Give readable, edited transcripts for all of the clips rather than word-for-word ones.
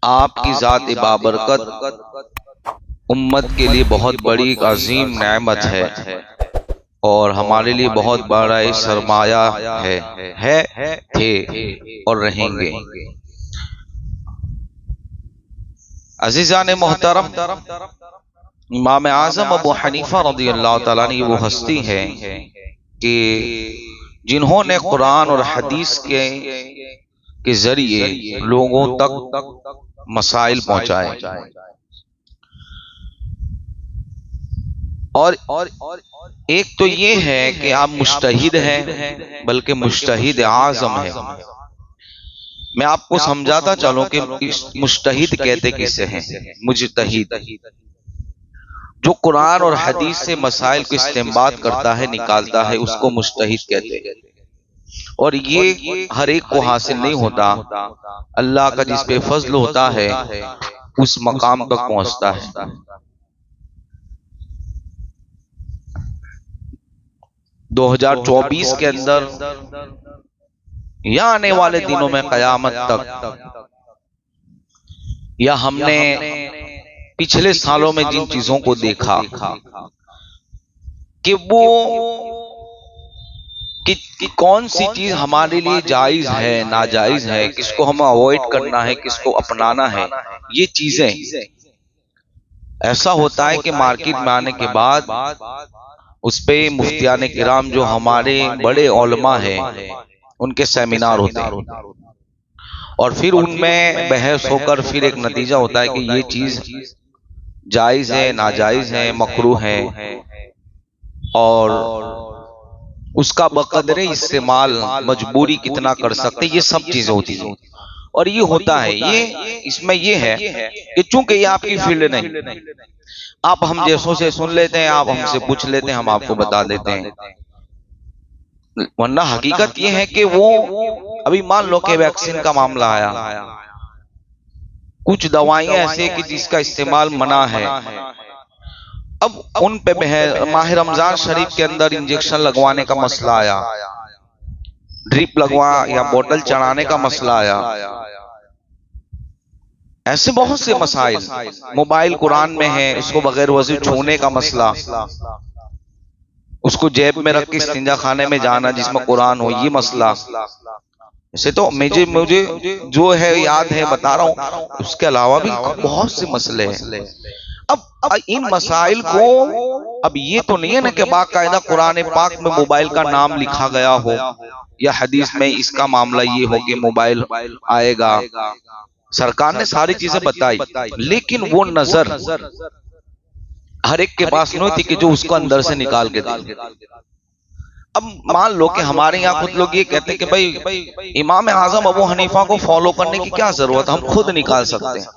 आपकी ज़ात बाबरकत उम्मत के लिए बहुत बड़ी अजीम नेमत है और हमारे लिए बहुत बड़ा सरमाया है, थे और रहेंगे। अजीज़ान मोहतरम, इमाम आज़म अबू हनीफा रज़ियल्लाहु तआला अन्हु वो हस्ती है कि जिन्होंने कुरान और हदीस के जरिए लोगों तक मसाइल पहुंचाए और एक तो ये है कि आप मुज्तहिद हैं, बल्कि मुज्तहिद आज़म है। मैं आपको समझाता चलूं कि मुज्तहिद कहते किसे हैं। मुज्तहिद जो कुरान और हदीस से मसाइल को इस्तेमाल करता है, निकालता है, उसको मुज्तहिद कहते हैं। और ये हर एक को हासिल नहीं होता। अल्लाह का जिस पे फजल होता है उस मकाम तक पहुंचता है। 2024 के अंदर या आने वाले दिनों में कयामत तक, या हमने पिछले सालों में जिन चीजों को देखा कि वो कि कौन सी चीज हमारे लिए जायज है, नाजायज है, किसको हमें अवॉइड करना है, किसको अपनाना है, ये चीजें ऐसा होता है कि मार्केट में आने के बाद उस पे मुफ्तियाने किराम जो हमारे बड़े उलमा हैं उनके सेमिनार होते हैं और फिर उनमें बहस होकर फिर एक नतीजा होता है कि ये चीज जायज है, नाजायज है, मकरूह है और उसका बकदरे इस्तेमाल मजबूरी कितना कर सकते, ये सब चीजें होती हैं। और ये होता है, ये इसमें ये है कि चूंकि ये आपकी फील्ड नहीं, आप हम जैसों से सुन लेते हैं, आप हमसे पूछ लेते हैं, हम आपको बता देते हैं। वरना हकीकत ये है कि वो अभी मान लो कि वैक्सीन का मामला आया, कुछ दवाइयां ऐसे कि जिसका इस्तेमाल मना है, अब उन पे माह रमजान शरीफ के अंदर इंजेक्शन लगवाने का मसला आया, ड्रिप लगवा या बोतल चढ़ाने का मसला आया, ऐसे बहुत से मसाइल। मोबाइल कुरान में है, उसको बगैर वजू छूने का मसला, उसको जेब में रख के इस्तिंजा खाने में जाना जिसमें कुरान हो, ये मसला। ऐसे तो मुझे जो है याद है बता रहा हूं, उसके अलावा भी बहुत से मसले हैं। अब इन मसाइल को, अब ये तो नहीं है ना कि बाकायदा कुरान पाक में मोबाइल का नाम लिखा गया हो या हदीस में इसका मामला ये हो कि मोबाइल आएगा। सरकार ने सारी चीजें बताई, लेकिन वो नजर हर एक के पास नहीं थी कि जो उसको अंदर से निकाल के दे। अब मान लो कि हमारे यहाँ कुछ लोग ये कहते हैं कि भाई इमाम आजम अबू हनीफा को फॉलो करने की क्या जरूरत, हम खुद निकाल सकते हैं।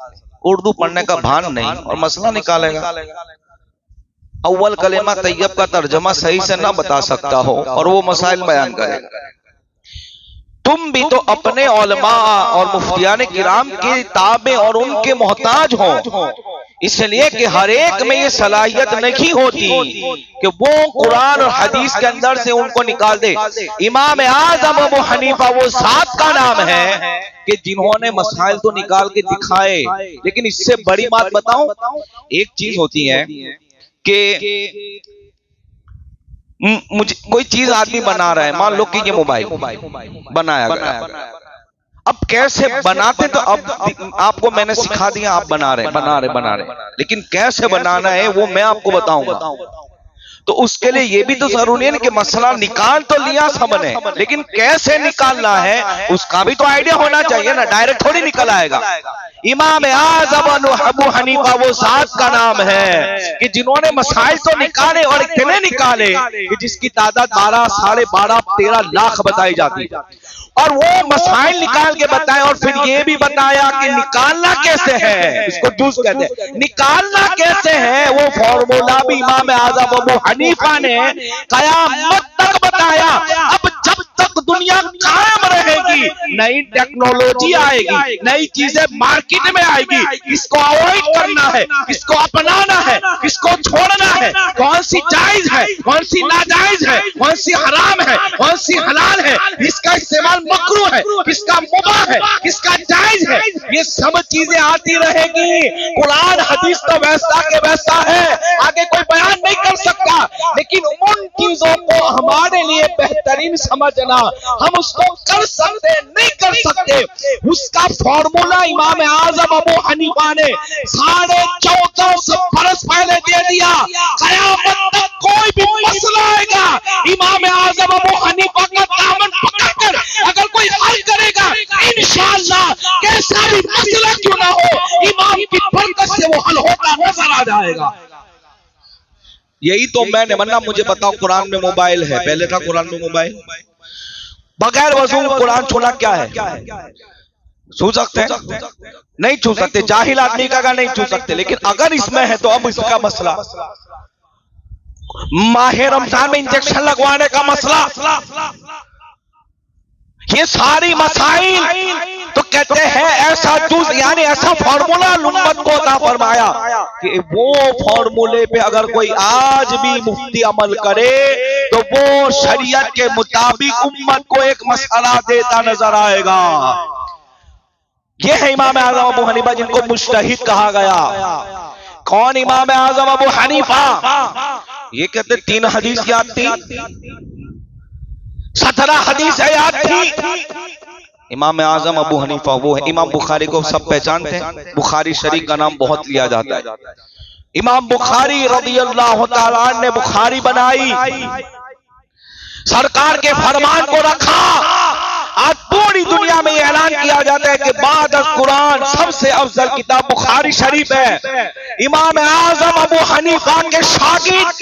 उर्दू पढ़ने का भान नहीं और मसला निकालेगा। अव्वल कलेमा तैयब का तर्जमा सही से ना बता सकता हो और वो मसाइल बयान करेगा। तुम भी तो अपने उलमा और मुफ्तियाने किराम के ताबे और उनके मोहताज हो, इसलिए कि हर एक में ये सलाहियत नहीं होती कि वो कुरान और हदीस के अंदर से उनको निकाल दे। इमाम आज़म अबू हनीफा वो ज़ात का नाम है कि जिन्होंने मसाइल तो निकाल के दिखाए। लेकिन इससे बड़ी बात बताऊं, एक चीज होती है कि मुझे कोई चीज आदमी बना रहा है, मान लो कि ये मोबाइल बनाया गया, अब कैसे बनाते तो अब आपको मैंने सिखा दिया, आप बना रहे, लेकिन कैसे बनाना है वो मैं आपको बताऊंगा। तो उसके लिए ये भी तो जरूरी है कि मसला निकाल तो लिया सबने, लेकिन कैसे निकालना है उसका भी तो आइडिया होना चाहिए ना, डायरेक्ट थोड़ी निकल आएगा। इमाम आज़म अबू हनीफा वो ज़ात का नाम है कि जिन्होंने मसाइल तो निकाले और इतने निकाले कि जिसकी तादाद 12, 12.5, 13 लाख बताई जाती है। और वो मसाइल निकाल के बताए और फिर ये भी बताया कि निकालना कैसे है, इसको जूस कहते हैं। निकालना कैसे है वो फॉर्मूला भी इमाम आज़म अबू हनीफा ने कयामत तक बताया। अब जब तक दुनिया कायम रहेगी, नई टेक्नोलॉजी आएगी, नई चीजें मार्केट में आएगी। किसको अवॉइड करना है, किसको अपनाना है, किसको छोड़ना है, कौन सी जायज है, कौन सी नाजायज है, कौन सी हराम है, कौन सी हलाल है, किसका इस्तेमाल मकरूह है, किसका मुबाह है, किसका जायज है, ये सब चीजें आती रहेगी। कुरान हदीस तो वैसा के वैसा है, आगे कोई बयान नहीं कर सकता, लेकिन उन चीजों को हमारे लिए बेहतरीन समझना, हम उसको कर सकते नहीं कर सकते, उसका फॉर्मूला इमाम आजम अबू हनीफा ने 1450 बरस पहले दे दिया। कयामत तक कोई भी मसला आएगा, इमाम आजम अबू हनीफा का दामन पकड़कर अगर कोई हल करेगा, इंशाअल्लाह कैसा भी मसला क्यों ना हो, इमाम की बरकत से वो हल होता नजर आ जाएगा। यही तो मैंने मन्ना, मुझे बताओ कुरान में मोबाइल है, पहले था कुरान में मोबाइल? बगैर वजू कुरान छूना क्या है? छू सकते हैं? नहीं छू सकते। जाहिल आदमी का नहीं छू सकते, लेकिन अगर इसमें है तो अब इसका मसला, माह रमजान में इंजेक्शन लगवाने का मसला, ये सारी मसाइल तो कहते हैं ऐसा जूस, यानी ऐसा फॉर्मूला उम्मत को अता फरमाया कि वो फॉर्मूले पे अगर कोई आज भी मुफ्ती अमल करे तो वो शरीयत के मुताबिक उम्मत को एक मसला देता नजर आएगा। ये है इमाम आजम अबू हनीफा, जिनको मुज्तहिद कहा गया। कौन इमाम आजम अबू हनीफा? ये कहते 3 हदीस याद थी, 17 हदीस याद थी। इमाम आजम अबू हनीफा वो है। इमाम बुखारी को सब पहचानते हैं, बुखारी शरीफ का नाम बहुत लिया जाता है। इमाम बुखारी रज़ियल्लाहु ताला अन्हु ने बुखारी बनाई, सरकार के फरमान को रखा। आज पूरी दुनिया में ऐलान किया जाता है कि बाद कुरान सबसे अफजल किताब बुखारी शरीफ है। इमाम आजम अबू हनीफा के शागिर्द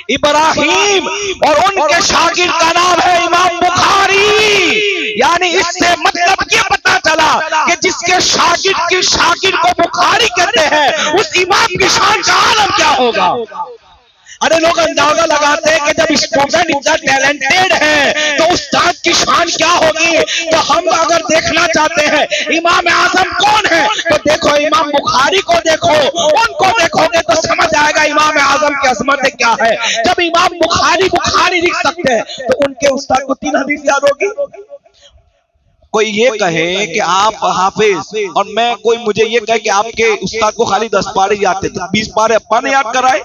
इब्राहिम और उनके शागिर्द का नाम है इमाम बुखारी। यानी इससे मतलब ये पता चला कि जिसके शागिर्द की शागिर्द को बुखारी कहते हैं, उस इमाम की शान का आलम क्या होगा। अरे लोग अंदाजा लगाते हैं कि जब स्टूडेंट इतना टैलेंटेड है तो उस्ताद की शान क्या होगी। तो हम अगर देखना चाहते हैं इमाम आजम कौन है, तो देखो इमाम बुखारी को देखो, उनको देखोगे तो समझ आएगा इमाम आजम की अजमत क्या है। जब इमाम बुखारी बुखारी लिख सकते हैं तो उनके उस्ताद को 3 हदीस याद होगी। कोई ये कहे कि आप हाफिज और मैं, कोई मुझे ये कहे कि आपके उस्ताद को खाली 10 पारे याद थे, 20 पारे अब्बा ने याद कराए,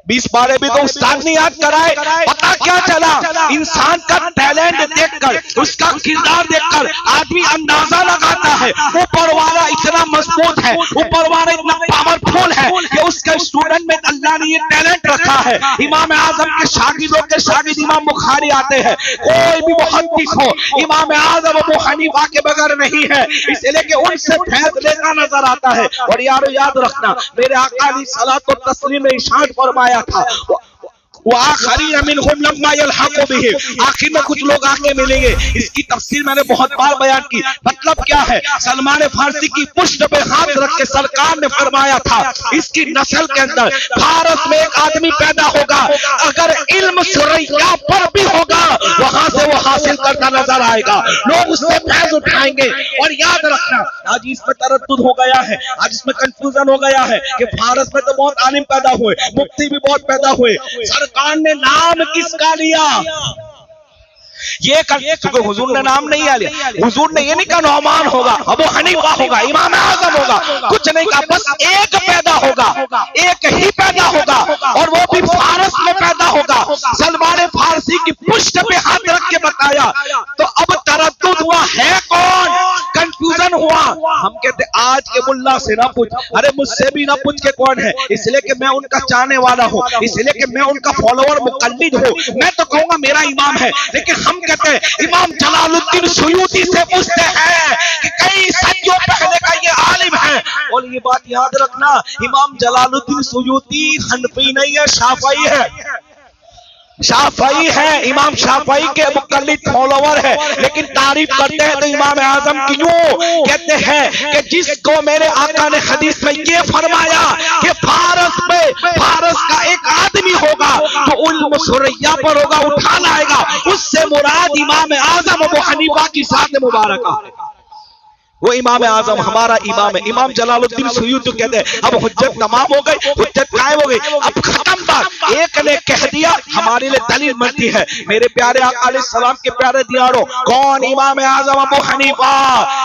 20 पारे भी तो उस्ताद ने याद कराए। पता क्या चला, इंसान का टैलेंट देखकर, उसका किरदार देखकर आदमी अंदाजा लगाता है ऊपर वाला इतना मजबूत है, ऊपर वाला इतना पावरफुल है कि उसके स्टूडेंट में अल्लाह ने ये टैलेंट रखा है। इमाम आजम के शागिर्दों के शागिर्द इमाम बुखारी आते हैं। कोई भी मुहद्दिस हो इमाम आजम अबू हनीफा के बगैर नहीं है, इसलिए कि उनसे फैज़ लेना नजर आता है। और यारो याद रखना, मेरे आका ने सलात और तस्लीम में इरशाद फरमाया था, आखिर में कुछ लोग आके मिलेंगे। इसकी तफसीर मैंने बहुत बार बयान की। मतलब क्या है, सलमान फारसी की पुष्ट पे हाथ रख के सरकार ने फरमाया था इसकी नस्ल के अंदर भारत में एक आदमी पैदा होगा, अगर इल्म सुरैया पर भी होगा वहां से वो हासिल करता नजर आएगा, लोग उससे फैज उठाएंगे। और याद रखना, आज इसमें तरद्दुद हो गया है, आज इसमें कंफ्यूजन हो गया है कि भारत में तो बहुत आलिम पैदा हुए, मुफ्ती भी बहुत पैदा हुए, सरकार ने नाम किसका लिया? ये क्योंकि हुजूर ने नाम नहीं लिया, हुजूर ने ये नहीं कहा नौमान होगा, अबू हनीफा होगा, इमाम आजम होगा, कुछ नहीं कहा, बस एक पैदा होगा, एक ही पैदा होगा और वो भी फारस में पैदा होगा। सलमान फारसी की पुष्ट पे हाथ रख के बताया। तो अब तरद्दुद हुआ है कौन, कंफ्यूजन हुआ। हम कहते आज के मुल्ला से ना पूछ, अरे मुझसे भी ना पूछ के कौन है, इसलिए कि मैं उनका चाहने वाला हूँ, इसलिए कि मैं उनका फॉलोअर मुकल्लिद हूँ, मैं तो कहूंगा मेरा इमाम है। लेकिन हम कहते हैं इमाम जलालुद्दीन सुयूती से पूछते हैं कि कई सदियों पहले का ये आलिम है। और ये बात याद रखना, इमाम जलालुद्दीन सुयूती हनफी नहीं है, शाफई है। शाफई है, इमाम शाफई के मुकल्लिद फॉलोवर है, लेकिन तारीफ करते हैं तो इमाम आजम की यूं कहते हैं कि जिसको मेरे आका ने हदीस में ये फरमाया कि फारस का एक आदमी होगा तो उल्म सुरैया पर होगा, उठा लाएगा, उससे मुराद इमाम आजम अबू हनीफा की ज़ात मुबारका है। वो इमाम आजम हमारा इमाम है। इमाम जलालुद्दीन सुयूती कहते हैं अब हुज्जत तमाम हो गई, हुज्जत कायम हो गई, अब खत्म बात। एक ने कह दिया हमारे लिए दलील बनती है। मेरे प्यारे आका अलैहिस्सलाम के प्यारे दियारो कौन? इमाम आजम अबू हनीफा।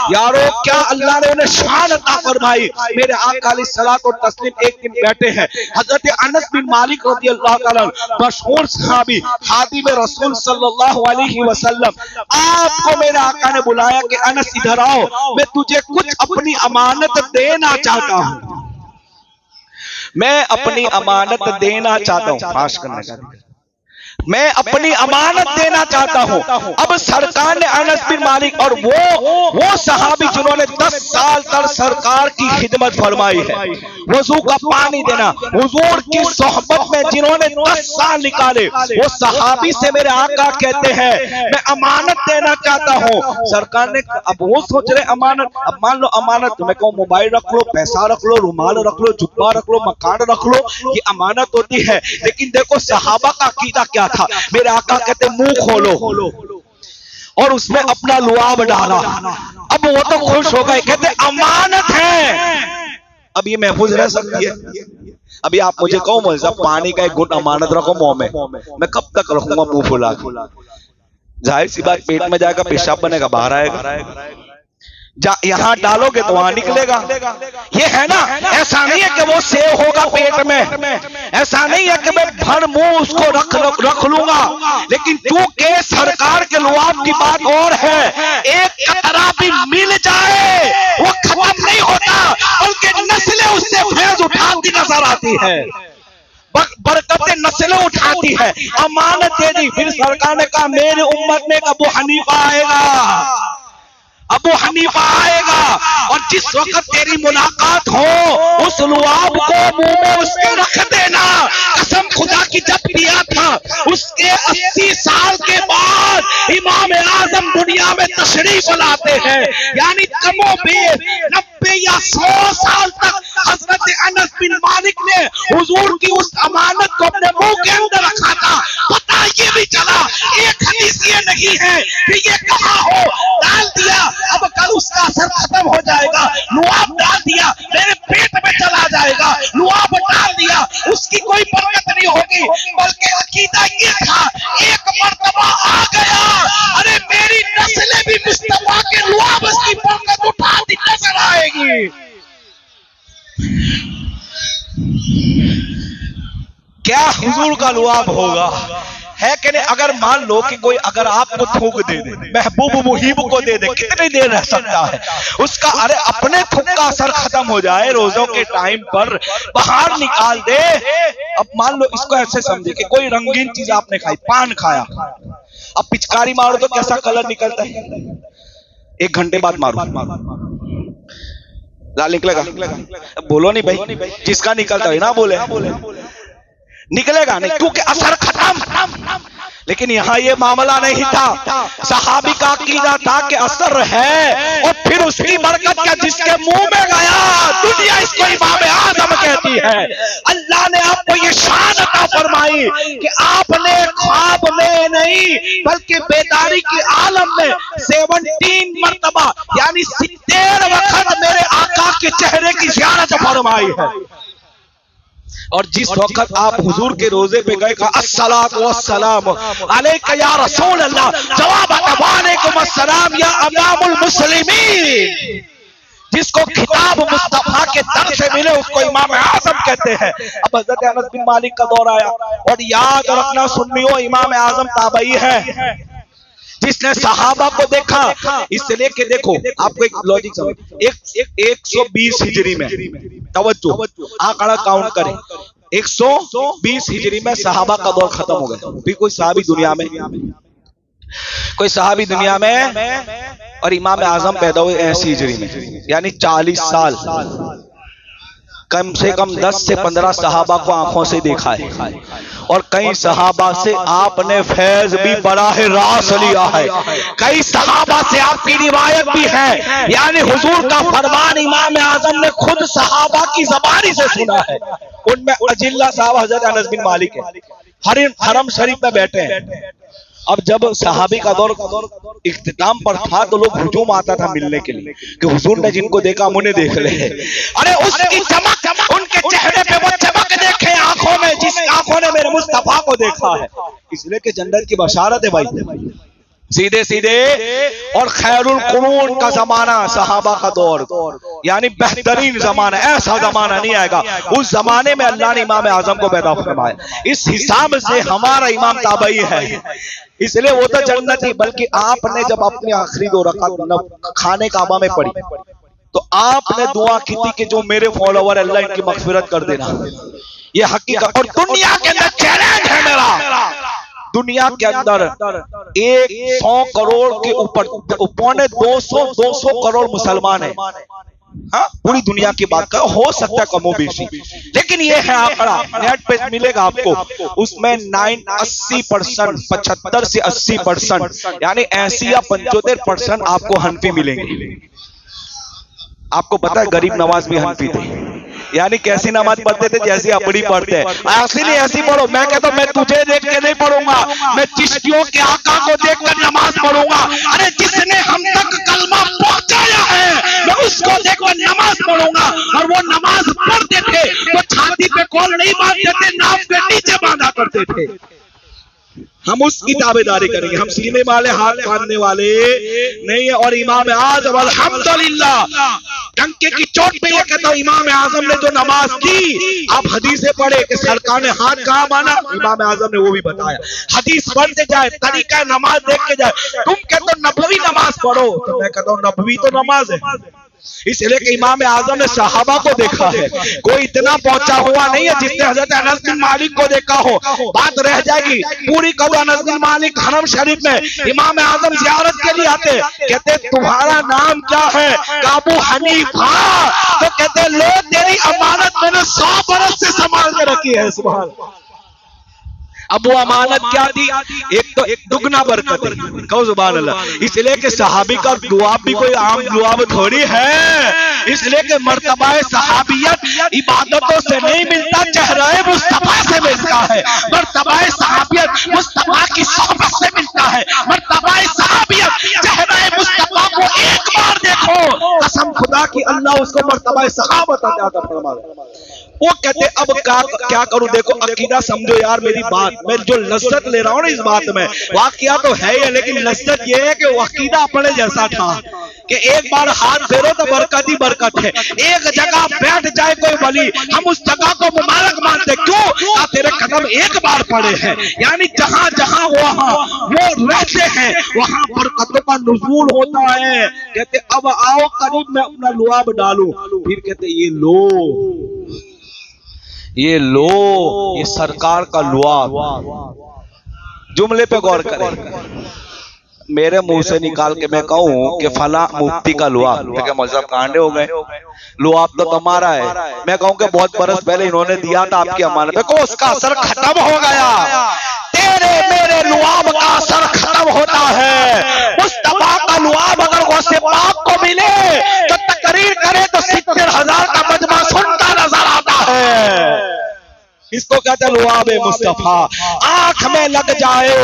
यारो क्या अल्लाह ने उन्हें शान अता फरमाई। मेरे आका अलैहिस्सलाम और तस्लीम एक दिन बैठे हैं, हजरत अनस बिन मालिक रज़ियल्लाहु ताला मशहूर सहाबी खादिम रसूल सल्लल्लाहु अलैहि वसल्लम, आपको मेरे आका ने बुलाया कि अनस इधर आओ, मैं तुझे कुछ अपनी अमानत देना चाहता हूं, मैं अपनी अमानत देना चाहता हूं। पास करने का मैं अपनी अमानत देना चाहता हूं। अब सरकार ने अनस बिन मालिक और वो सहाबी जिन्होंने 10 साल तक सरकार की खिदमत फरमाई है, वजू का पानी देना, हुजूर की सोहबत में जिन्होंने 10 साल निकाले, वो सहाबी से मेरे आका कहते हैं मैं अमानत देना चाहता हूं। सरकार ने अब वो सोच रहे अमानत, अब मान लो अमानत मैं कहूं मोबाइल रख लो, पैसा रख लो, रुमाल रख लो, जुब्बा रख लो, मकान रख लो, ये अमानत होती है। लेकिन देखो सहाबा का अकीदा क्या था। मेरे आका कहते मुंह खोलो और उसमें अपना लुआब डाला। अब वो तो खुश हो गए, कहते अमानत है, अब ये महफूज रह सकती है। अभी आप मुझे कहो मौलवी साहब पानी का एक घुट अमानत रखो मुंह में, मैं कब तक रखूंगा मुंह फुला के? जाहिर सी बात पेट में जाएगा, पेशाब बनेगा, बाहर आएगा। यहां डालोगे तो वहां निकलेगा। ये है ना, ऐसा नहीं है कि वो सेव होगा पेट में, ऐसा नहीं है कि मैं भर मुंह उसको रख लूंगा। लेकिन चूंकि सरकार के लुआब की बात और है, एक कतरा भी मिल जाए वो खत्म नहीं होता, बल्कि नस्लें उससे फैज उठाती नजर आती है, बरकतें नस्लें उठाती है। अमानत दे दी, फिर सरकार ने कहा मेरी उम्मत में अबू हनीफा आएगा, अबू हनीफा आएगा, और जिस वक्त तेरी मुलाकात हो उस लुआब को मुंह में उसके रख देना। कसम खुदा की जब दिया था उसके 80 साल के बाद इमाम आजम दुनिया में तशरीफ लाते हैं, यानी कमोबेश 90 या 100 साल तक हजरत अनस बिन मालिक ने हुजूर की उस अमानत को अपने मुंह के अंदर रखा था। पता ये भी चला, एक हदीस ये नहीं है कि ये कहा हो डाल दिया अब कल उसका असर खत्म हो जाएगा, लुआब डाल दिया मेरे पेट में चला जाएगा, लुआब डाल दिया उसकी कोई बरकत नहीं होगी, बल्कि अकीदा ये था एक मर्तबा आ गया, अरे मेरी नस्लें भी मुस्तफा के लुआब की बरकत उठाती नजर आएगी। क्या हुजूर का लुआब होगा, है कि नहीं? अगर मान लो कि कोई अगर आपको थूक दे दे, महबूब मुहिब को दे दे, कितनी देर रह सकता है उसका? अरे अपने थूक का असर खत्म हो जाए, रोजों के टाइम पर बाहर निकाल दे। अब मान लो इसको ऐसे समझे कि कोई रंगीन चीज आपने खाई, पान खाया, अब पिचकारी मारो तो कैसा कलर निकलता है? 1 घंटे बाद मारो लाल निकलेगा। बोलो नहीं भाई, जिसका निकलता है ना बोले, निकलेगा नहीं, क्योंकि असर खत्म। लेकिन यहाँ ये मामला नहीं था, सहाबी का अकीदा था कि असर है, और फिर उसकी बरकत क्या जिसके मुंह में गया दुनिया इसको इमाम आजम कहती है। अल्लाह ने आपको ये शान अता फरमाई कि आपने ख्वाब में नहीं बल्कि बेदारी के आलम में 17 मरतबा यानी 70 वक्त मेरे आका के चेहरे की ज़ियारत फरमाई है। और जिस वक्त आप हुजूर के रोजे पे गए, कहा अस्सलातु वस्सलाम अलैका या रसूल अल्लाह, जवाब आता वालेकुम अस्सलाम या इमामुल मुस्लिमीन। जिसको खिताब मुस्तफा के दर से मिले उसको इमाम आजम कहते हैं। अब हजरत अनस बिन मालिक का दौर आया, और याद रखना सुन्नियों, इमाम आजम ताबई है जिसने सहाबा को देखा। इससे लेके देखो आपको एक लॉजिक समझ, 120 हिजरी में, तवज्जो आंकड़ा काउंट करें, 120 हिजरी में सहाबा का दौर खत्म हो गया। भी कोई सहाबी दुनिया में और इमाम आजम पैदा हुए 80 हिजरी में, यानी 40 साल कम से कम 10 से 15 सहाबा को आंखों से देखा है और कई सहाबा से आपने फैज भी बराह रास लिया है। कई सहाबा से आपकी रिवायत भी है, यानी हुजूर का फरमान इमाम आजम ने खुद सहाबा की ज़बानी से सुना है। उनमें अजिल्ला साहब हजरत अनस बिन मालिक है, हरम शरीफ में बैठे हैं। अब जब सहाबी का दौर इख्तिताम पर था तो लोग हुजूम आता था मिलने के लिए कि हुजूर ने जिनको देखा हम उन्हें देख ले। अरे उसकी चमक, उनके चेहरे पे वो चमक देखे आंखों में जिस आंखों ने मेरे मुस्तफा को देखा है, इसलिए कि जन्नत की बशारत है भाई। सीधे सीधे और खैरुल कुरून का जमाना सहाबा का दौर, यानी बेहतरीन जमाना, ऐसा जमाना नहीं आएगा। उस जमाने में अल्लाह ने इमाम आजम को पैदा फरमाया। इस हिसाब से हमारा इमाम ताबई है, इसलिए वो तो जन्नत ही। बल्कि आपने जब अपनी आखिरी 2 रकात खाने काबा में पढ़ी तो आपने दुआ की थी कि जो मेरे फॉलोवर अल्लाह इनकी मगफिरत कर देना। ये हकीकत और दुनिया के अंदर चैलेंज है मेरा। दुनिया के अंदर 100 करोड़ के ऊपर, पौने 200 करोड़ मुसलमान हैं। हाँ, पूरी दुनिया की बात कर, हो सकता है कमो बेशी, लेकिन ये है आंकड़ा, नेट पे मिलेगा आपको। उसमें 80%, 75 से 80%, यानी 80 या 75% आपको हनफी मिलेंगे। आपको पता है गरीब नवाज भी हनफी थे, यानी कैसी नमाज पढ़ते थे जैसी अपनी पढ़ते हैं। नहीं ऐसी पढ़ो, मैं कहता हूं मैं तुझे देख के नहीं पढ़ूंगा, मैं चिश्तियों के आका को देखकर नमाज पढ़ूंगा। अरे जिसने हम तक कलमा पहुंचाया है मैं उसको देखकर नमाज पढ़ूंगा। और वो नमाज पढ़ते थे तो छाती पे कॉल नहीं बांधते थे, नाम के नीचे बांधा करते थे। हम उसकी ताबेदारी करेंगे, हम सीने वाले हाथ बांधने वाले नहीं है। और इमाम आजम अल्हम्दुलिल्लाह डंके की चोट पे ये कहता हूं, इमाम आजम ने जो नमाज की, आप हदीसें पढ़े कि सरकार ने हाथ कहां माना, इमाम आजम ने वो भी बताया। हदीस पढ़ते जाए, तरीका नमाज देख के जाए। तुम कहते हो नबवी नमाज पढ़ो, तो मैं कहता हूं नबवी तो नमाज है, इसलिए कि इमाम आजम ने सहाबा को देखा है। कोई इतना पहुंचा हुआ नहीं है जिसने हजरत अनस बिन मालिक को देखा हो। बात रह जाएगी पूरी कब अनस बिन मालिक हरम शरीफ में इमाम आजम जियारत के लिए आते, कहते तुम्हारा नाम क्या है? अबू हनीफा। तो कहते लो तेरी अमानत मैंने 100 बरस से संभाल के रखी है। सुभान। अब वो अमानत क्या दी? एक तो दुगना बरकत है, कहो सुभान अल्लाह। इसलिए कि सहाबी का दुआब भी कोई आम दुआब थोड़ी है, इसलिए कि मर्तबा सहाबियत इबादतों से नहीं मिलता, चेहरा मुस्तफा से मिलता है। मर्तबा सहाबियत मुस्तफा की सोहबत से मिलता है। मर्तबा सहाबियत चेहरा मुस्तफा को एक बार देखो, कसम खुदा की अल्लाह उसको मर्तबा सहाबत अता फरमाए। वो कहते अब क्या करूं? देखो अकीदा समझो यार मेरी बात, मैं जो लज्जत ले रहा हूं ना इस बात में, वाकया तो है ही, लेकिन लज्जत ये है कि अकीदा अपने जैसा था कि एक बार हाथ फेरो तो बरकत ही बरकत है। एक जगह बैठ जाए कोई वली, हम उस जगह को मुबारक मानते। क्यों? तेरे कदम एक बार पड़े हैं, यानी जहां जहां वहां वो रहते हैं वहां बरकतों का नुज़ूल होता है। कहते अब आओ करीब मैं अपना लुआब डालूं, फिर कहते ये लो ये सरकार का लुआब। जुमले पे गौर करें, मेरे मुंह से निकाल के मैं कहूं कि फला मुफ्ती का लुआब, तो क्या मौलवी साहब कांडे हो गए? लुआब तो तुम्हारा है। मैं कहूं कि बहुत बरस पहले इन्होंने दिया था आपकी अमानत को, उसका असर खत्म हो गया। तेरे मेरे लुआब का असर खत्म होता है। मुस्तफा का लुआब अगर गौसे पाक को मिले तो तकरीर करे तो 70,000 का मजमा सुनता नजर आता है। इसको कहते लुआब मुस्तफा। आंख में लग जाए,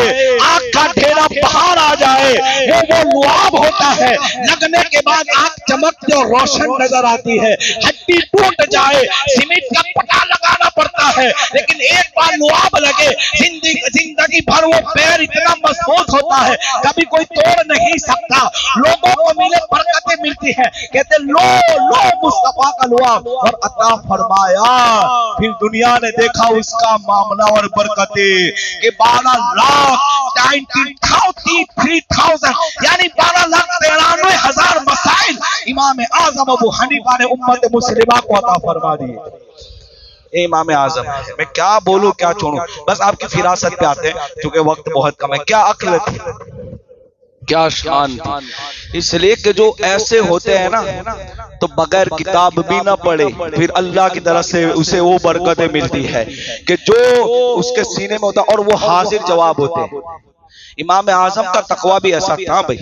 आंख का ढेरा बाहर आ जाए, वो लुआब होता है। लगने के बाद आंख चमकती और रोशन नजर आती है। हड्डी टूट जाए, सीमेंट का पटा लगाना पड़ता है, लेकिन एक बार लुआब लगे जिंदगी भर वो पैर इतना मजबूत होता है कभी कोई तोड़ नहीं सकता। लोगों को मिले बरकतें मिलती है। कहते लो मुस्तफा का लुआब, और अता फरमाया। फिर दुनिया ने देखा उसका मामला और बरकते कि 12,93,000 यानी 12,93,000 मसाइल इमाम आजम अबू हनीफा ने उम्मत मुस्लिमा को अता फरमा दिए। इमाम आजम, मैं क्या बोलूं क्या छोड़ूं, बस आपकी फिरासत पे आते हैं क्योंकि वक्त बहुत कम है। क्या अक्ल थी, क्या शान थी। इसलिए कि जो ऐसे होते हैं ना, तो बगैर किताब भी ना पढ़े फिर अल्लाह की तरफ से उसे वो बरकतें मिलती है कि जो उसके सीने में होता, और वो हाजिर जवाब होते हैं। इमाम आजम का तकवा भी ऐसा था भाई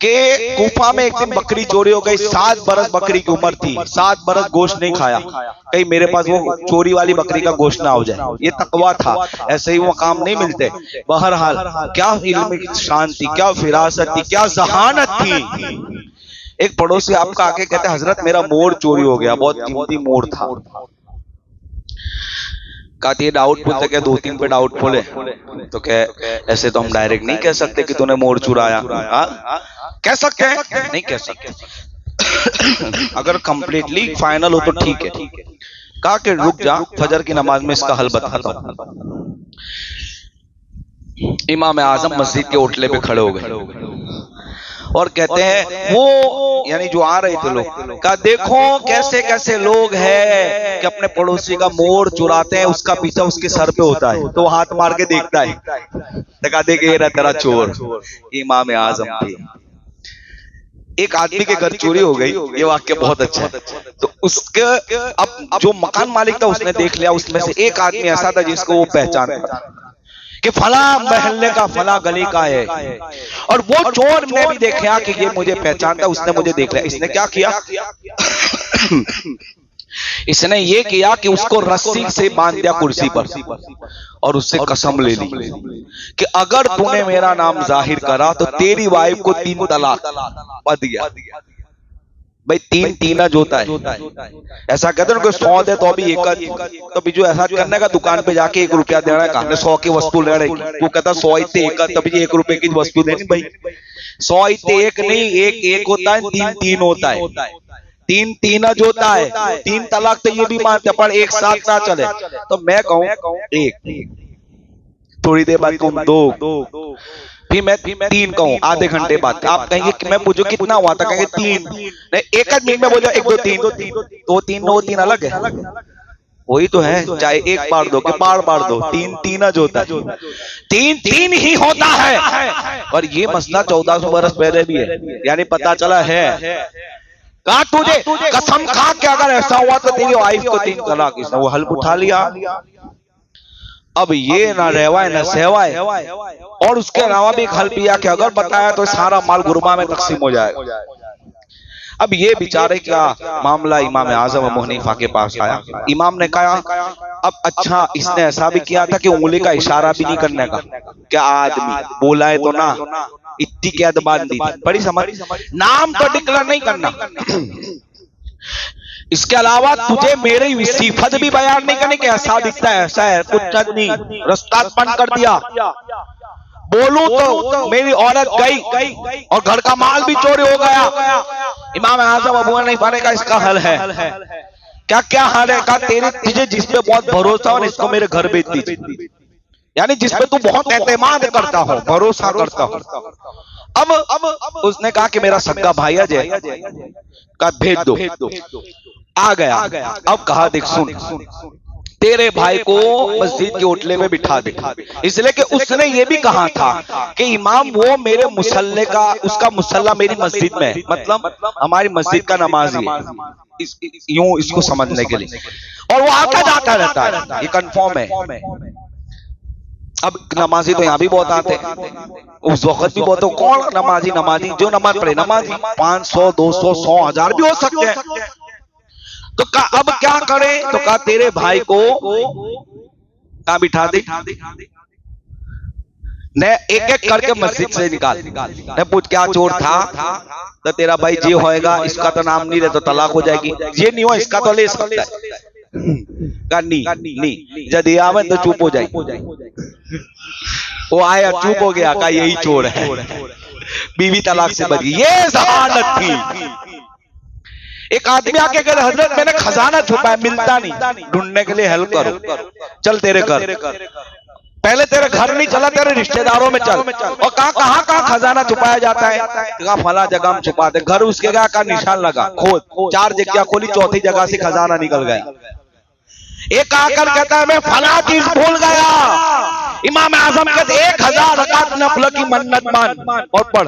कि कूफा में एक दिन बकरी चोरी हो गई। 7 बरस बकरी की उम्र थी, 7 बरस गोश्त नहीं खाया, कहीं मेरे पास वो चोरी वाली बकरी का गोश्त ना हो जाए। ये तकवा था, ऐसे ही वो काम नहीं मिलते। बहरहाल क्या इल्म की शान थी, क्या फिरासत थी, क्या जहानत थी। एक पड़ोसी आपका आके कहते हजरत मेरा मोर चोरी हो गया, बहुत कीमती मोर था। कहती है डाउटफुल था क्या? 2-3 पे डाउटफुल है। तो क्या ऐसे तो हम डायरेक्ट नहीं कह सकते कि तूने मोर चुराया। कह सकते हैं? नहीं कह सकते। अगर कंप्लीटली फाइनल हो तो ठीक है। कहा कि रुक जा, फजर की नमाज में इसका हल बताता हूं। इमाम आजम मस्जिद के ओटले पे खड़े हो गए और कहते हैं वो यानी जो आ रहे थे लोग, कहा देखो कैसे कैसे लोग हैं कि अपने पड़ोसी का मोर चुराते हैं, उसका पीछा उसके सर पे होता है तो हाथ मार के देखता है, तो कहा देख ये रहा तेरा चोर। इमाम आजम थे। एक आदमी के घर चोरी हो गई, ये वाक्य बहुत अच्छा है। तो उसके अब जो मकान मालिक था उसने देख लिया, उसमें से एक आदमी ऐसा था जिसको वो पहचानता था कि फला महल्ले का फला गली का है, और वो चोर ने भी देखा कि ये मुझे पहचानता, उसने मुझे देख लिया। इसने क्या किया? इसने ये किया कि उसको रस्सी से बांध दिया कुर्सी पर और उससे कसम ले ली कि अगर तूने मेरा नाम जाहिर करा तो तेरी वाइफ को 3 तलाक दिया। भाई 3 तीना जोता है, ऐसा कहते हैं 100 दे तो भी एक, तो भी जो ऐसा करने का दुकान पे जाके 1 रुपया देना है, कहा 100 की वस्तु ले रही, वो कहता 100 इतने एक, तभी 1 रुपए की वस्तु देनी। भाई 100 इतने एक नहीं, एक होता है, 3 होता है, 3 तीना जोता है। 3 तलाक तो ये भी मानते पर एक साथ ना चले। तो मैं कहूं 1, थोड़ी देर बाद कहूं 2, फिर मैं 3 कहूं आधे घंटे बाद। आप कहेंगे कि मैं पूछो कितना हुआ था, कहेंगे 3, नहीं एक मिनट में बोलो 1 2 3, 2 3 9 3 अलग है, वही तो है। चाहे एक बार दो कि बार दो, 3 तीना जो होता है 3 ही होता है। और ये मसला 1400 बरस पहले भी है, यानी पता चला है। कहा तुझे कसम खा के अगर ऐसा हुआ तो तेरी वाइफ को 3 तलाक, इसने वो हल्फ उठा लिया। अब ये ना रहवाए ना सहवाए, और उसके अलावा भी एक हल किया कि अगर बताया तो सारा माल गुरमा में तकसीम हो जाएगा। अब ये बेचारे क्या मामला इमाम आजम अबू हनीफा के पास आया। इमाम ने कहा अब अच्छा इसने ऐसा भी किया था कि उंगली का इशारा भी नहीं करने का, क्या आदमी बोला है तो ना, इतनी क्या बात दी, बड़ी समझ, नाम तो डिक्लेयर नहीं करना। इसके अलावा तुझे मेरी सिफत भी बयान नहीं करनी कि ऐसा दिखता है, ऐसा है, कुछ नहीं, रास्ता बंद कर दिया। बोलूं तो मेरी औरत गई और घर का माल भी चोरी हो गया। इमाम आजम अबू हनीफा ने कहा इसका हल है। क्या क्या हल है? कहा तेरे तुझे जिस पे बहुत भरोसा हो इसको मेरे घर भेज दीजिए, यानी जिस पे तू बहुत एतमाद करता हो, भरोसा करता हो। अब उसने कहा कि मेरा सगा भाई अजय, कहा भेज दो। आ गया। अब कहा देख सुन, तेरे भाई को मस्जिद के ओटले में बिठा दे, इसलिए कि उसने ये भी कहा था कि इमाम वो मेरे मुसल्ले का, उसका मुसल्ला मेरी मस्जिद में है, मतलब हमारी मस्जिद का नमाजी है, यूं इसको समझने के लिए, और वो आता जाता रहता है, ये कंफर्म है। अब नमाजी तो यहाँ भी बहुत आते हैं, उस वक्त भी बहुत। कौन नमाजी जो नमाज पढ़े, नमाजी 500 200 100 1000 भी हो सकते हैं। तो अब क्या करे? तो कहा तेरे भाई को कहां बिठा दे, ने एक एक करके मस्जिद से निकाल, ने पूछ क्या चोर था? तो तेरा भाई जी होएगा, इसका तो नाम नहीं ले तो तलाक हो जाएगी, ये नहीं हो इसका तो ले सकता है। नहीं यदि आवे तो चुप हो जाए। वो आया चुप हो गया, कहा यही चोर है, बीवी तलाक से बच गई। ये जहानत थी। एक आदमी आके कह रहा हजरत मैंने खजाना छुपाया, मिलता नहीं, ढूंढने के लिए हेल्प करो, चल तेरे घर। पहले तेरे घर नहीं चला, तेरे रिश्तेदारों में चल, और कहां खजाना छुपाया जाता है? कहा फला जगह में छुपाते। घर उसके गया का निशान लगा, खोद, 4 जगह खोली, चौथी जगह से खजाना निकल गया। एक आकर कहता है मैं फला चीज भूल गया, इमाम आजम कहते 1000 रकात नफल की मन्नत मान और पढ़।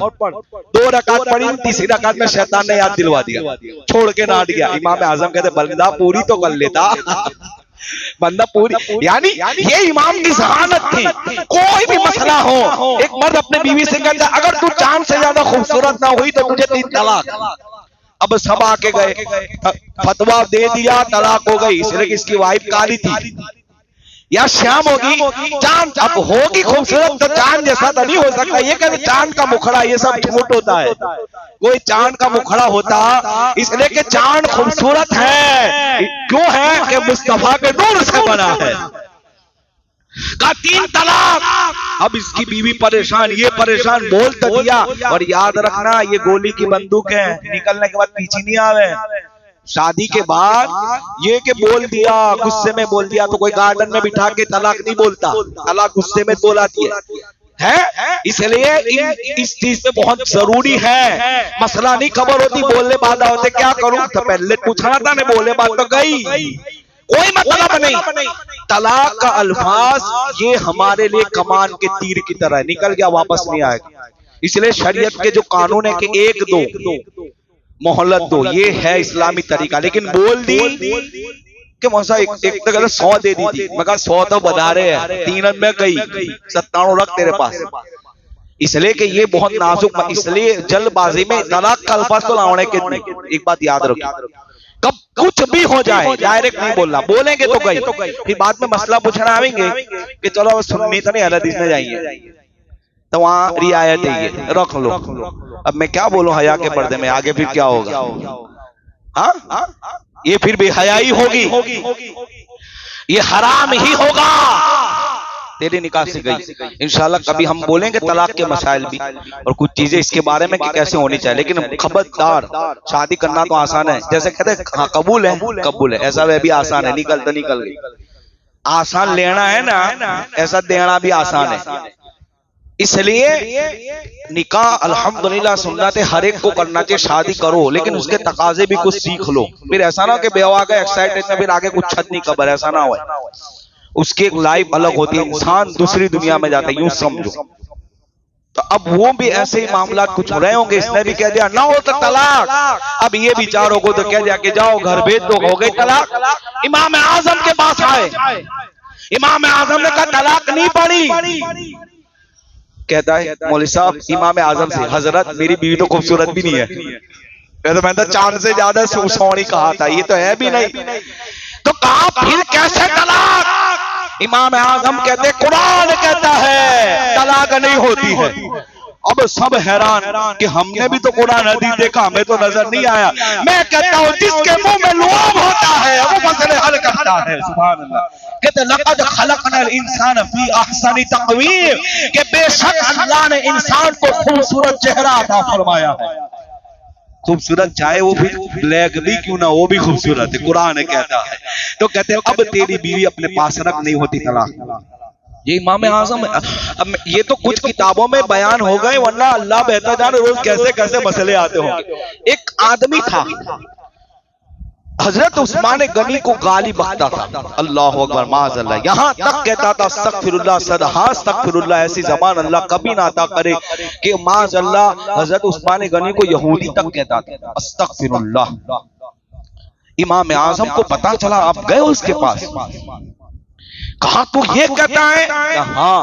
2 रकात पढ़ी, तीसरी रकात में शैतान ने याद दिलवा दिया, छोड़ के नाट गया। इमाम आजम कहते बंदा पूरी तो कर लेता, बंदा पूरी। यानी ये इमाम की जहानत थी। कोई भी मसला हो, एक मर्द अपने बीवी से कहता है अगर तू चांद से ज्यादा खूबसूरत ना हुई तो तुझे 3 तलाक। अब सब आके गए, फतवा दे दिया, तलाक हो गई। इसलिए इसकी वाइफ काली थी या श्याम होगी, चांद अब होगी खूबसूरत तो चांद जैसा तो नहीं हो सकता। ये कहते चांद का मुखड़ा, ये सब झूठ होता है। कोई चांद का मुखड़ा होता, इसलिए कि चांद खूबसूरत है। क्यों है कि मुस्तफा के नूर से बना है। का 3 तलाक। अब इसकी बीवी परेशान, ये परेशान, बोल तो दिया। और याद रखना ये गोली की बंदूक है, निकलने के बाद पीछे नहीं आवे। शादी के बाद ये के बोल दिया, गुस्से में बोल दिया तो कोई गार्डन में बिठा के तलाक नहीं बोलता, तलाक गुस्से में बोलाती है। इसलिए इस चीज पे बहुत जरूरी है। मसला नहीं खबर होती, बोलने बाधा होते, क्या करूं तो पहले पूछना था, ने बोले बात तो गई, कोई मतलब नहीं। तलाक का अल्फाज ये हमारे लिए कमान के तीर की तरह निकल गया, वापस नहीं आएगा। इसलिए शरीयत के जो कानून है कि 1-2 मोहलत दो, ये है इस्लामी तरीका। लेकिन बोल दी कि मौसा एक तो कहते 100 दे दी थी, मैं कहा 100 तो बता रहे हैं, 3 में गई, 97 रख तेरे पास। इसलिए कि ये बहुत नाजुक, इसलिए जल्दबाजी में तलाक का अल्फाज तो लाने के नहीं। एक बात याद रखो, कब कुछ भी हो जाए डायरेक्ट नहीं बोलना, बोलेंगे तो गई, फिर बाद में मसला पूछना आएंगे कि चलो सुन्नी तो नहीं हदीस में जाएंगे तो वहां रियायत है, रख लो। अब मैं क्या बोलूं हया के पर्दे में, आगे फिर क्या होगा? हाँ, ये फिर बेहयाई होगी, ये हराम ही होगा। तेरी निकाह से गई। इंशाल्लाह कभी हम बोलेंगे तलाक के मसाइल भी और कुछ चीजें इसके बारे में कि कैसे होनी चाहिए। लेकिन खबरदार, शादी करना तो आसान है, जैसे कहते हैं हाँ कबूल है, ऐसा वह भी आसान है, निकल गई। आसान लेना है ना, ऐसा देना भी आसान है। इसलिए निकाह अल्हम्दुलिल्लाह सुन्नत है, हर एक को करना चाहिए। शादी करो लेकिन उसके तकाजे भी कुछ सीख लो। फिर ऐसा ना कि बेवा गए एक्साइटेड में फिर आगे कुछ छत नहीं खबर, ऐसा ना हो। उसकी एक लाइफ अलग होती है, इंसान दूसरी दुनिया में जाता है, यूं समझो। तो अब वो भी ऐसे ही मामला कुछ हो रहे होंगे। इसने भी कह दिया ना हो तो तलाक। अब ये विचारों को तो कह दिया कि जाओ घर भेज दो, हो गई तलाक। इमाम आजम के पास आए, इमाम आजम ने कहा तलाक नहीं पड़ी। कहता है मौलवी साहब इमाम आजम से, हजरत मेरी बीवी तो खूबसूरत भी नहीं है। तो मैंने चांद से ज्यादा सोनी कहा था, ये तो है भी नहीं। तो कहा फिर कैसे तलाक? इमाम आजम कहते कुरान कहता है तलाक नहीं होती है। अब सब हैरान कि हमने भी तो कुरान हदीस देखा, हमें तो नजर नहीं आया। मैं कहता हूं जिसके मुंह में लुआब होता है वो मसले हल करता है। सुभान अल्लाह। कहते लक़द खलक़नल इंसान फी अहसनी तक़वीम, कि बेशक अल्लाह ने इंसान को खूबसूरत चेहरा अता फरमाया है। खूबसूरत चाहे वो भी ब्लैक भी क्यों ना, वो भी खूबसूरत है, कुरान कहता है। तो कहते हैं अब तेरी बीवी अपने पास रख, नहीं होती तलाक। ये इमाम आजम है। अब ये तो कुछ किताबों में बयान हो गए, वरना अल्लाह बेहतर जाने रोज कैसे कैसे मसले आते होंगे। एक आदमी था, हजरत उस्मान गनी को गाली बकता था, अल्लाह अकबर माज़अल्लाह, यहाँ तक कहता था अस्तगफिरुल्लाह सदहा अस्तगफिरुल्लाह, ऐसी जबान अल्लाह कभी ना अता करे कि माज़अल्लाह। हजरत उस्मान गनी को यहूदी तक कहता था अस्तगफिरुल्लाह। इमाम आजम को पता चला, आप गए उसके पास, कहा तू ये कहता है? हाँ।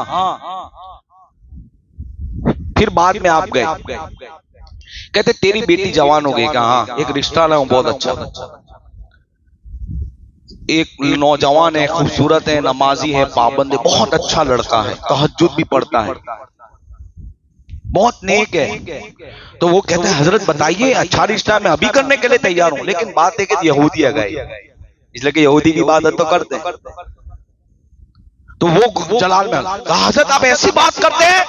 फिर बाद में आप गए, कहते तेरी बेटी जवान हो गई। कहा एक रिश्ता लाऊं बहुत अच्छा, एक नौजवान है, खूबसूरत है, नमाजी है, पाबंद है, बहुत अच्छा लड़का है, तहज्जुद भी पढ़ता है, बहुत नेक है। तो वो कहते हैं हजरत बताइए अच्छा रिश्ता मैं अभी करने के लिए तैयार हूं। लेकिन बात है कि यहूदी आ गए, इसलिए कि यहूदी की इबादत तो करते हैं। तो वो जलाल में हजरत आप ऐसी बात करते हैं,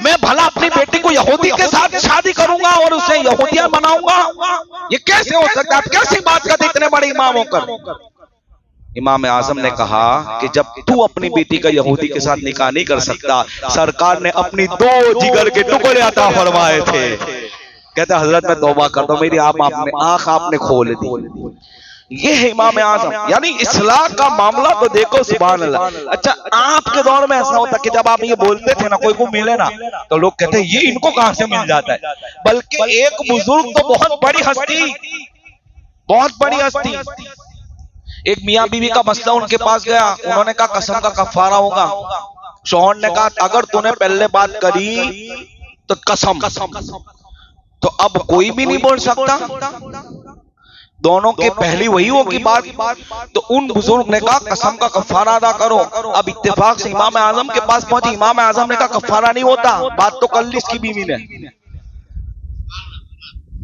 मैं भला अपनी बेटी को यहूदी के साथ शादी करूंगा और उसे यहूदिया बनाऊंगा? ये कैसे हो सकता है? आप कैसी बात करते इतने बड़े इमाम होकर? इमाम आजम ने कहा कि जब तू अपनी बेटी का यहूदी के साथ निकाह नहीं कर सकता, सरकार ने अपनी 2 जिगर के टुकड़े अता फरमाए थे। कहते हजरत मैं तौबा करता हूं, मेरी आंख आपने खोल दी। ये है इमाम आजम। यानी इस्लाह का मामला तो देखो, सुभान अल्लाह। अच्छा, आपके दौर में ऐसा होता कि जब आप ये बोलते थे ना, कोई को मिले ना, तो लोग कहते हैं ये इनको कहां से मिल जाता है। बल्कि एक बुजुर्ग तो बहुत बड़ी हस्ती, बहुत बड़ी हस्ती, एक मियां बीवी का मसला उनके पास गया, उन्होंने कहा कसम का कफारा होगा। शौहर ने कहा अगर तूने पहले बात करी तो कसम, तो अब कोई भी नहीं बोल सकता, दोनों के पहली वही होगी बात। तो उन बुजुर्ग ने कहा कसम का कफारा अदा करो। अब इत्तेफाक से इमाम आजम के पास पहुंचे, इमाम आजम ने कहा कफारा नहीं होता, बात तो कर ली इसकी बीवी ने,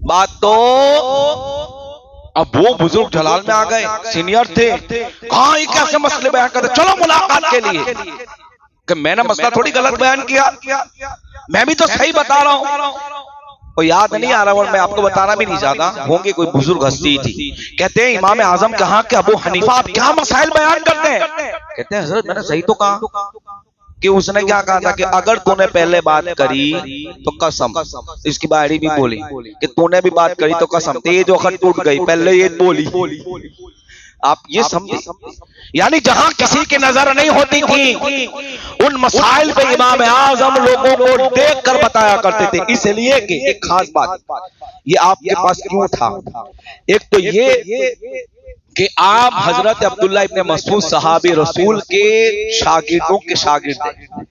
बात तो। अब वो बुजुर्ग जलाल में आ गए, सीनियर थे, कहा ये कैसे मसले बयान करते, चलो मुलाकात के लिए। कि मैंने मसला थोड़ी गलत बयान किया, मैं भी तो सही बता रहा हूं। वो याद नहीं आ रहा और मैं आपको बताना भी नहीं चाहता, होंगे कोई बुजुर्ग हस्ती थी। कहते हैं इमाम आजम कहा कि अबू हनीफा आप क्या मसाइल बयान करते हैं। कहते हैं हजरत मैंने सही तो कहा कि उसने क्या कहा था कि अगर तूने पहले बात करी तो कसम, इसकी बारी भी बोली कि तूने भी बात करी तो कसम, तो ये जो खत टूट गई, पहले ये बोली। आप ये समझे, यानी जहां किसी की नजर नहीं होती थी उन मसाइल पे इमाम आजम लोगों को देख कर बताया करते थे। इसलिए कि एक खास बात ये आपके पास क्यों था, एक तो ये कि आप हजरत अब्दुल्ला इब्ने मसूद सहाबी रसूल के शागिर्दों के शागिर्द थे।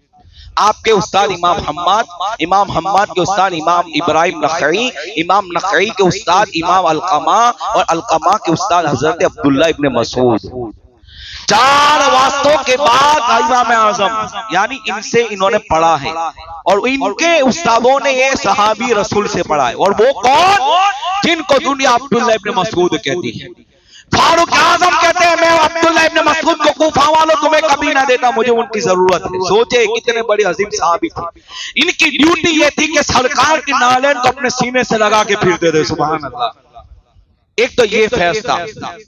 आपके उस्ताद इमाम हम्माद के उस्ताद इमाम इब्राहिम नखई, इमाम नखई के उस्ताद इमाम अलकमा, और अलकमा के उस्ताद हजरत अब्दुल्ला इब्ने मसूद। 4 वास्तों के बाद इमाम आजम, यानी इनसे इन्होंने पढ़ा है और इनके उस्तादों ने ये सहाबी रसूल से पढ़ा है। और वो कौन, जिनको दुनिया अब्दुल्ला इब्ने मसूद कहती है। फारूक आजम कहते हैं मैं अब्दुल्ला इब्ने मसूद को कूफा वालों तुम्हें कभी ना देता, मुझे उनकी जरूरत है। सोचे कितने बड़े अजीम साहबी थे। इनकी ड्यूटी ये थी कि सरकार की नालेन को अपने सीने से लगा के फिरते थे, सुभान अल्लाह। एक तो ये फैज था,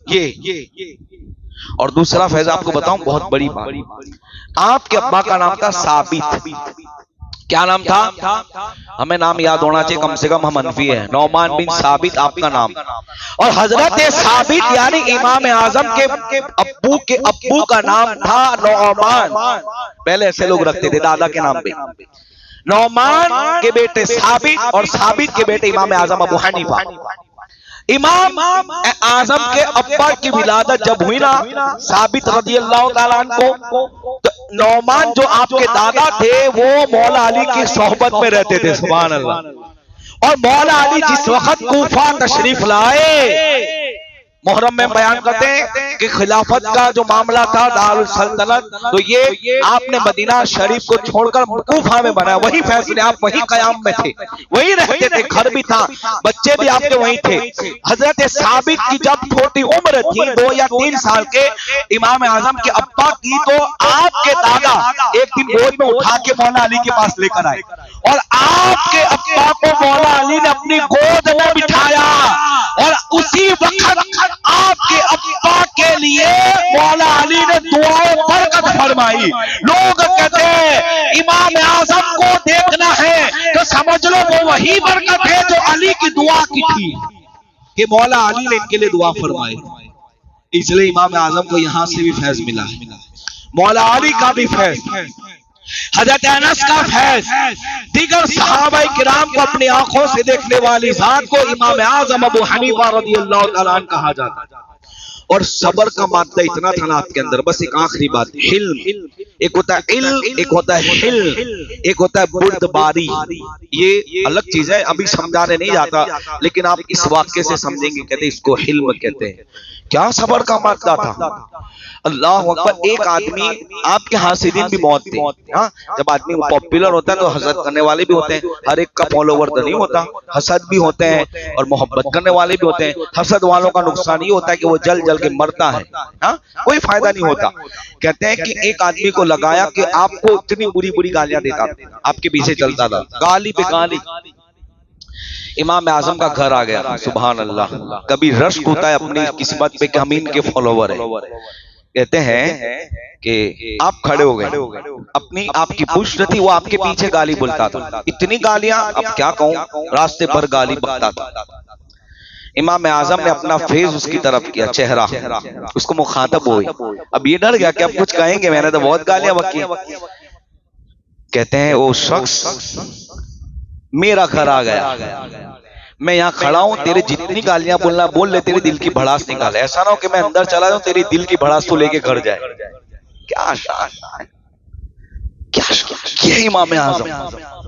ये और दूसरा फैज आपको बताऊं, बहुत बड़ी बात। आपके अब्बा का नाम था साबित। क्या नाम था, हमें नाम याद होना चाहिए, कम से कम हम अनफी है। नौमान बिन साबित आपका नाम, और हजरत साबित यानी इमाम आजम के अब्बू का नाम था नौमान। पहले ऐसे लोग रखते थे दादा के नाम पे। नौमान के बेटे साबित और साबित के बेटे इमाम आजम अबू हनीफा। इमाम आजम के अब्बा की विलादत जब हुई ना साबित रज़ियल्लाहु ताला अन्हु को, तो नौमान जो आपके दादा थे वो मौला अली की सोहबत में रहते थे, सुभान अल्लाह। और मौला अली जिस वक्त कूफा तशरीफ लाए, मुहर्रम में बयान करते हैं कि खिलाफत का जो मामला था दारुल सल्तनत, तो ये आपने मदीना शरीफ को छोड़कर कूफा में बनाया। वही फैसले, आप वही कयाम में थे, वही रहते थे, घर भी था, बच्चे भी आपके वही थे। हजरत साबित की जब छोटी उम्र थी 2 या 3 साल के इमाम आजम के अब्बा की, तो आपके दादा एक दिन गोद में उठा के मौला अली के पास लेकर आए और आपके अब्बा को मौला अली ने अपनी गोद में बिठाया। और उसी वक्त आपके अब्बा के लिए मौला अली ने दुआएं बरकत फरमाई। लोग कहते हैं इमाम आजम को देखना है तो समझ लो वो वही बरकत है जो अली की दुआ की थी कि मौला अली ने इनके लिए दुआ फरमाई। इसलिए इमाम आजम को यहां से भी फैज मिला है, मौला अली का भी फैज, हजरत अनस का फैज, दीगर सहाबा किराम को अपनी आंखों से देखने वाली जात को इमाम आजम अबू हनीफा रज़ियल्लाहु ताला अन्हु कहा जाता है। और सबर का मादा इतना था ना आपके अंदर। बस एक आखिरी बात, हिल्म, एक होता है इल्म, एक होता है हिल्म, एक होता है बुर्दबारी। ये अलग चीज है, अभी समझाने नहीं जाता, लेकिन आप इस वाक्य से समझेंगे। कहते हैं इसको हिल्म कहते हैं। क्या सबर का मादा था, अल्लाह अकबर। एक आदमी, आपके हासिदीन भी बहुत थे। हाँ, जब आदमी पॉपुलर होता है तो हसद करने वाले भी होते हैं। हर एक का फॉलोवर तो नहीं होता, हसद भी होते हैं और मोहब्बत करने वाले भी होते हैं। हसद वालों का नुकसान ये होता है कि वो जल जल के मरता है, हाँ, कोई फायदा नहीं होता। कहते हैं कि एक आदमी को लगाया कि आपको इतनी बुरी बुरी गालियां देता, आपके पीछे चलता था, गाली पे गाली। इमाम आजम का घर आ गया, सुभान अल्लाह। कभी रश्क होता है अपनी किस्मत पे कि हम इनके फॉलोवर हैं। कहते हैं कि आप खड़े हो गए, अपनी आपकी पुष्ट थी, वो आपके पीछे गाली बोलता था। इतनी गालियां, अब क्या कहूं, रास्ते भर गाली बकता था। इमाम आजम ने अपना फेस उसकी तरफ किया, चेहरा, उसको मुखातब हुई। अब ये डर गया कि अब कुछ कहेंगे, मैंने तो बहुत गालियां बकी। कहते हैं वो शख्स मेरा घर आ गया, मैं यहाँ खड़ा हूं, तेरे जितनी गालियां बोलना बोल ले, तेरे दिल की भड़ास निकाल। ऐसा ना हो कि मैं अंदर चला जाऊं, तेरी दिल की भड़ास तो लेके घर जाए। क्या शान, क्या शान, ये इमाम आजम।